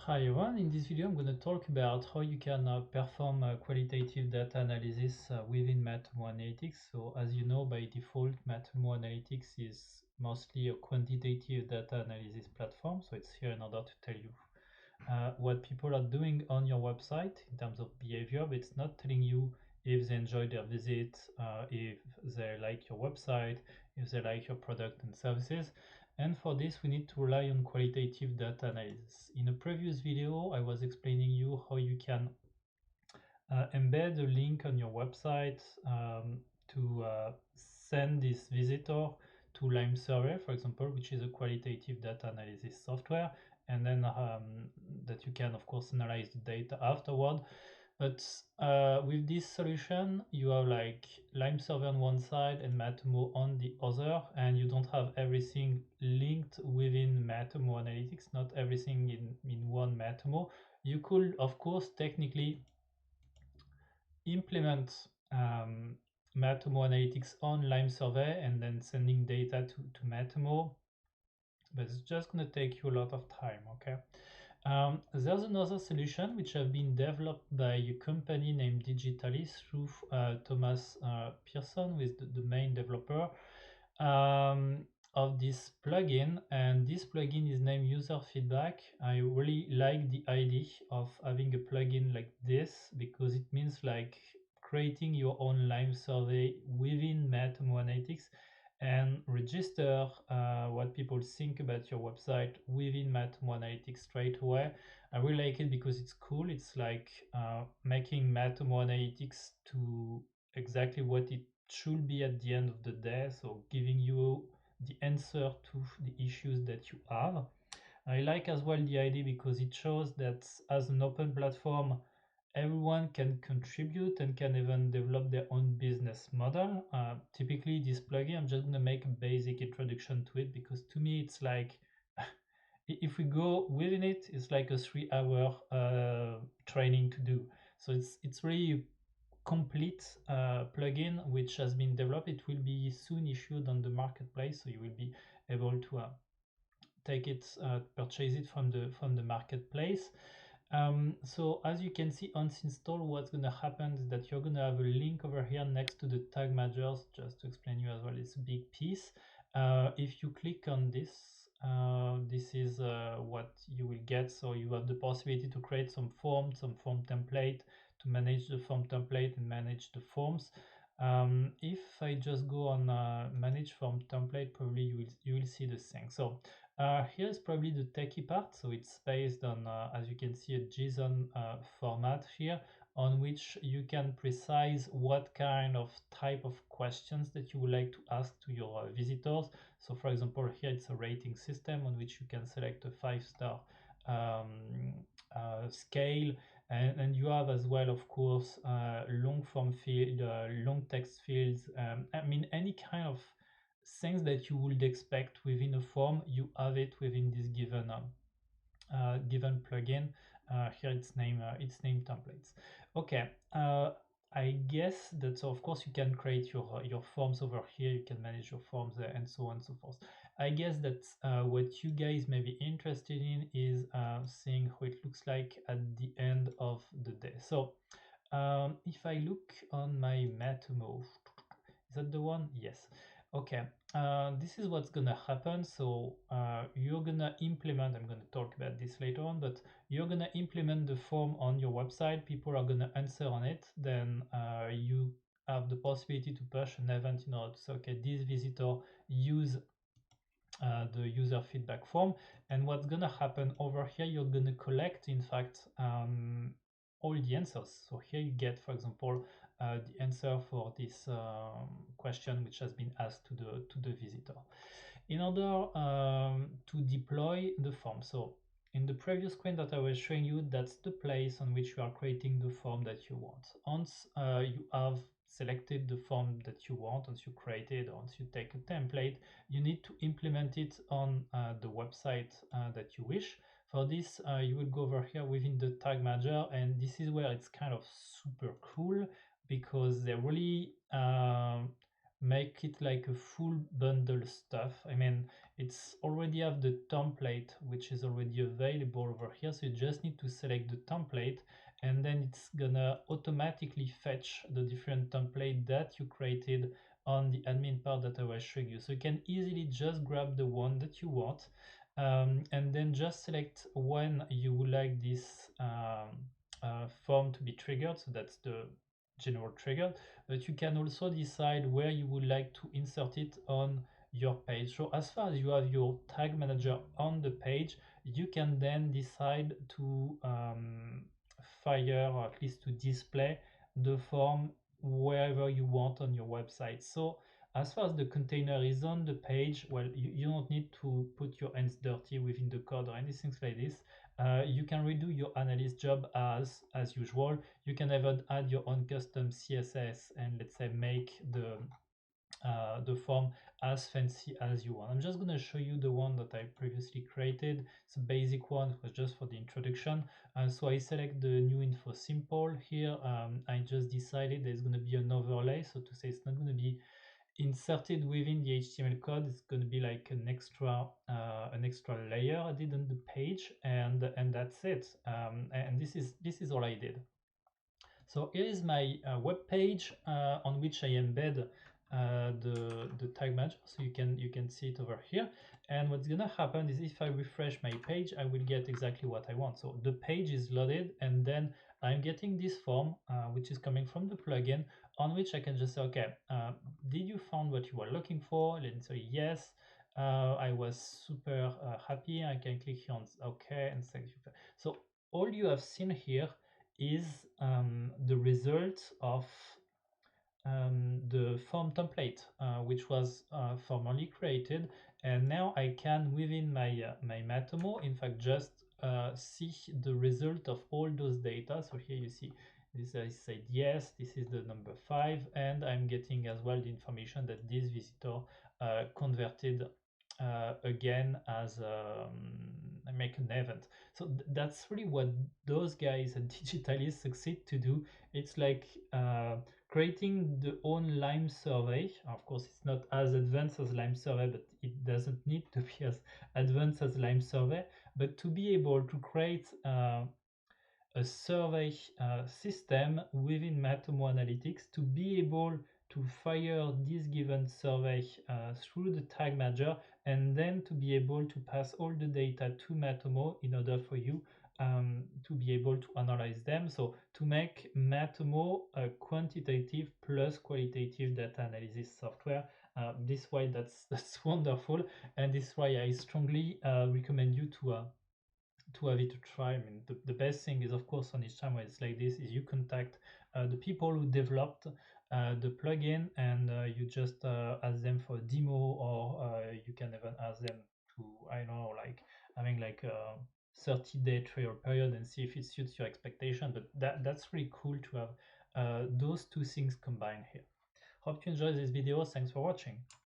Hi everyone, in this video I'm going to talk about how you can perform qualitative data analysis within Matomo Analytics. So as you know, by default Matomo Analytics is mostly a quantitative data analysis platform. So it's here in order to tell you what people are doing on your website in terms of behavior, but it's not telling you if they enjoy their visit, if they like your website, if they like your product and services. And for this, we need to rely on qualitative data analysis. In a previous video, I was explaining you how you can embed a link on your website to send this visitor to Lime Survey, for example, which is a qualitative data analysis software, and then that you can, of course, analyze the data afterward. But with this solution, you have like Lime Server on one side and Matomo on the other, and you don't have everything linked within Matomo Analytics, not everything in one Matomo. You could, of course, technically implement Matomo Analytics on Lime Survey and then sending data to Matomo, but it's just going to take you a lot of time, okay? There's another solution which have been developed by a company named Digitalist through Thomas Pearson, who is the main developer of this plugin. And this plugin is named User Feedback. I really like the idea of having a plugin like this because it means like creating your own Lime survey within Matomo Analytics and register what people think about your website within Matomo Analytics straight away. I really like it because it's cool. It's like making Matomo Analytics to exactly what it should be at the end of the day. So giving you the answer to the issues that you have. I like as well the idea because it shows that as an open platform, everyone can contribute and can even develop their own business model. Typically, this plugin, I'm just going to make a basic introduction to it because to me, it's like if we go within it, it's like a 3-hour training to do. So it's really complete plugin which has been developed. It will be soon issued on the marketplace, so you will be able to take it, purchase it from the marketplace. So as you can see on install, what's going to happen is that you're going to have a link over here next to the tag managers. Just to explain you as well, it's a big piece. If you click on this, this is what you will get. So you have the possibility to create some form template, to manage the form template and manage the forms. If I just go on manage form template, probably you will see the thing. So here's probably the techie part. So it's based on, as you can see, a JSON format here, on which you can precise what kind of type of questions that you would like to ask to your visitors. So for example, here it's a rating system on which you can select a 5-star scale, and you have as well, of course, long form field, long text fields. I mean, any kind of things that you would expect within a form, you have it within this given plugin. Here it's name templates. Okay, I guess that, so of course you can create your forms over here, you can manage your forms there, and so on and so forth. I guess that what you guys may be interested in is seeing how it looks like at the end of the day. So if I look on my Matomo, is that the one? Yes. Okay, this is what's gonna happen. So you're gonna implement, I'm gonna talk about this later on, but you're gonna implement the form on your website. People are gonna answer on it. Then you have the possibility to push an event in order to say, okay, this visitor use the user feedback form. And what's gonna happen over here, you're gonna collect, in fact, all the answers. So here you get, for example, the answer for this question which has been asked to the visitor. In order to deploy the form, so in the previous screen that I was showing you, that's the place on which you are creating the form that you want. Once you have selected the form that you want, once you create it, once you take a template, you need to implement it on the website that you wish. For this, you will go over here within the tag manager, and this is where it's kind of super cool because they really make it like a full bundle stuff. I mean, it's already have the template which is already available over here, so you just need to select the template, and then it's gonna automatically fetch the different template that you created on the admin part that I was showing you. So you can easily just grab the one that you want, and then just select when you would like this form to be triggered. So that's the general trigger, but you can also decide where you would like to insert it on your page. So as far as you have your tag manager on the page, you can then decide to fire, or at least to display the form wherever you want on your website. So as far as the container is on the page, well, you don't need to put your hands dirty within the code or anything like this. You can redo your analyst job as usual. You can even add your own custom CSS and, let's say, make the form as fancy as you want. I'm just going to show you the one that I previously created. It's a basic one. It was just for the introduction. So I select the new info simple here. I just decided there's going to be an overlay, so to say it's not going to be inserted within the HTML code. It's going to be like an extra layer I did on the page, and that's it. And this is all I did. So here is my web page on which I embed the tag manager, so you can see it over here. And what's gonna happen is if I refresh my page, I will get exactly what I want. So the page is loaded, and then I'm getting this form which is coming from the plugin, on which I can just say, okay, did you found what you were looking for? Let's say yes. I was super happy. I can click here on OK and say so. All you have seen here is the result of the form template, which was formerly created, and now I can, within my Matomo, in fact, just see the result of all those data. So here you see this. I said yes, this is the number 5, and I'm getting as well the information that this visitor converted again as I make an event. So that's really what those guys at Digitalist succeed to do. It's like creating the own Lime survey. Of course, it's not as advanced as Lime survey, but it doesn't need to be as advanced as Lime survey. But to be able to create a survey system within Matomo Analytics, to be able to fire this given survey through the tag manager, and then to be able to pass all the data to Matomo in order for you to be able to analyze them. So to make Matomo a quantitative plus qualitative data analysis software. This way that's wonderful, and this is why I strongly recommend you to have it to try. I mean, the best thing is, of course, on each time when it's like this, is you contact the people who developed the plugin, and you just ask them for a demo, or you can even ask them to, I don't know, like having like a 30-day trial period and see if it suits your expectation. But that's really cool to have those two things combined here. Hope you enjoyed this video. Thanks for watching.